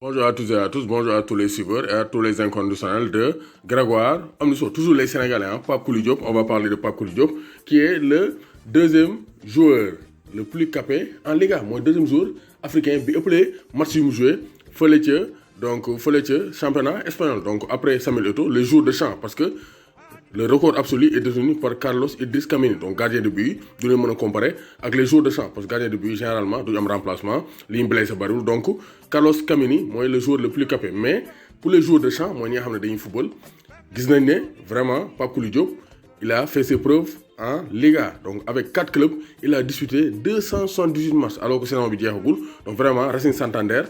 Bonjour à toutes et à tous, bonjour à tous les suiveurs et à tous les inconditionnels de Grégoire Amnisso. Toujours les Sénégalais, hein? Pape Kouli Diop, on va parler de Pape Kouli Diop, qui est le deuxième joueur le plus capé en Liga. Moi, deuxième joueur africain, bi appelé match yu mu joué fële ca championnat espagnol. Donc après Samuel Eto'o, le jour de champ, parce que le record absolu est détenu par Carlos Idriss Kameni, donc gardien de but. Du leen mën a comparer avec les jours de champ, parce que gardien de but généralement du am remplacement li ñu blessé bariwul. Donc Carlos Kameni mooy le joueur le plus capé. Mais pour les jours de champ mooy ñi nga xam ne dañuy football gis nañ ne vraiment Pape Kouli Diop il a fait ses preuves en Liga. Donc avec 4 clubs il a disputé 278 matchs alors que saison bi jeexagul. Donc vraiment Racing Santander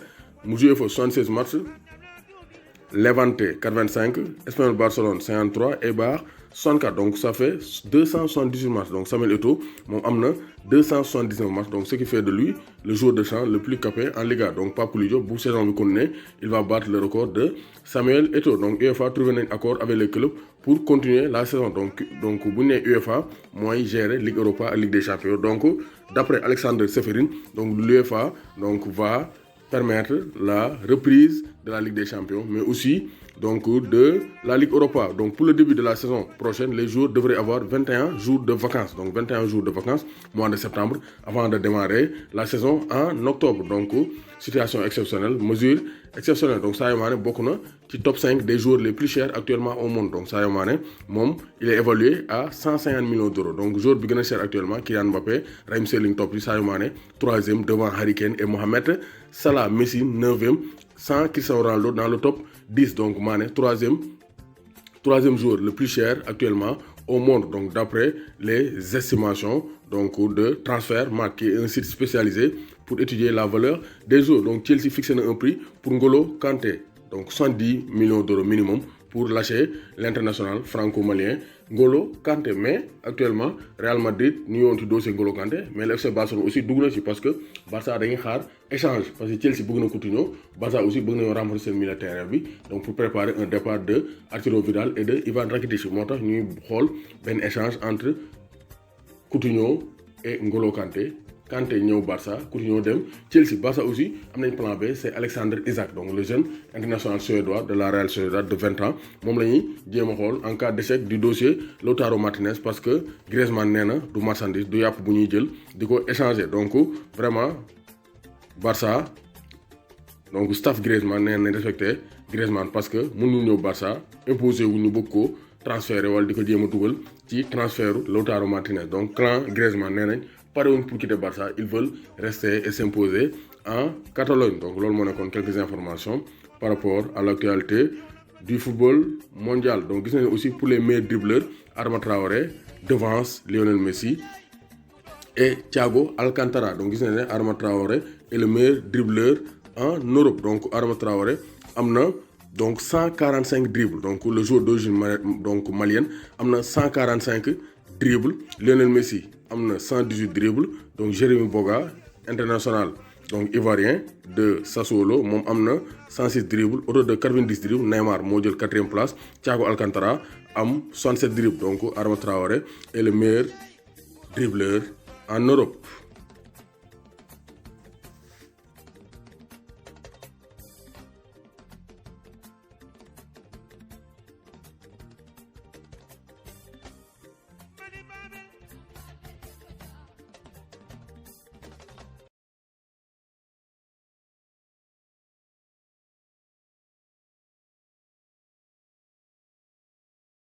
mu joué fa 76 matchs. Levante 85, Espanyol Barcelone 53, Eibar 64. Donc ça fait 278 matchs. Donc Samuel Eto'o moom am na 279 matchs. Donc ce qui fait de lui le joueur de champ le plus capé en Liga. Donc Pape Kouli Diop bu saison bi continuer il va battre le record de Samuel Eto'o. Donc UEFA trouvé nañ accord avec les clubs pour continuer la saison. Donc bu ñu nee UEFA mooy gérer Ligue Europa ak Ligue des Champions. Donc d'après Alexander Seferin, donc l'UEFA donc va permettre la reprise de la Ligue des Champions, mais aussi donc de la Ligue Europa. Donc pour le début de la saison prochaine, les joueurs devraient avoir 21 jours de vacances. Donc 21 jours de vacances, mois de septembre, avant de démarrer la saison en octobre. Donc situation exceptionnelle, mesure exceptionnelle. Donc Sadio Mané bokk na ci top 5 des joueurs les plus chers actuellement au monde. Donc Sadio Mané moom il est évalué à 150 millions d'euros. Donc joueur bi gën a cher actuellement Kylian Mbappé, Raheem Sterling top bi, Sadio Mané 3e devant Harry Kane et Mohamed Salah. Messi 9e sans Cristiano Ronaldo dans le top 10. Donc Mané troisième joueur le plus cher actuellement au monde. Donc d'après les estimations donc de Transfermarkt, qui est un site spécialisé pour étudier la valeur des joueurs. Donc Chelsea fixé na un prix pour N'Golo Kanté, donc 70 millions d'euros minimum pour lâcher l'international franco-malien N'Golo Kanté. Mais actuellement Real Madrid ñu yoon ci dossier N'Golo Kanté, mais le FC Barcelone aussi dugg na ci parce que Barça dañuy xaar échange, parce que Chelsea bëgg na Coutinho, Barça aussi bëgg nañoo renforcer seen milieu de terrain bi, donc pour préparer un départ de Arturo Vidal et de Ivan Rakitic. Moo tax ñuy xool benn échange entre Coutinho et N'Golo Kanté. Kanté ñëw Barça, Coutinho dem Chelsea. Barça aussi am nañ plan B, c'est Alexander Isak, donc le jeune international suédois de la Real Sociedad de 20 ans. moom la ñuy jéem a xool en cas d'échec du dossier Lautaro Martinez, parce que Griezmann nee na du marchandise, du yàpp bu ñuy jël di ko échanger. Donc vraiment Barça donc staff Griezmann nee nañ respecté Griezmann, parce que mënuñu ñëw Barça imposé wu ñu bëgg ko transféré wala di ko jéem a dugal ci transferu Lautaro Martinez. Donc clan Griezmann nee nañ parewuñ pour quitter Barça, ils veulent rester et s'imposer en Catalogne. Donc loolu moo nekkoon quelques informations par rapport à l'actualité du football mondial. Donc gis nañu aussi pour les meilleurs dribbleurs, Adama Traoré devance Lionel Messi et Thiago Alcantara. Donc gis nañu ne Adama Traoré est le meilleur dribbleur en Europe. Donc Adama Traoré am na donc 145 dribbles. Donc le joueur d'origine donc malienne am na 145 dribbles. Lionel Messi am na 118 dribbles. Donc Jérémy Boga international donc ivoirien de Sassuolo moom am na 106 dribbles. Au total de 90 dribbles. Neymar moo jël 4e place. Thiago Alcantara am 67 dribbles. Donc Adama Traoré est le meilleur dribbleur en Europe.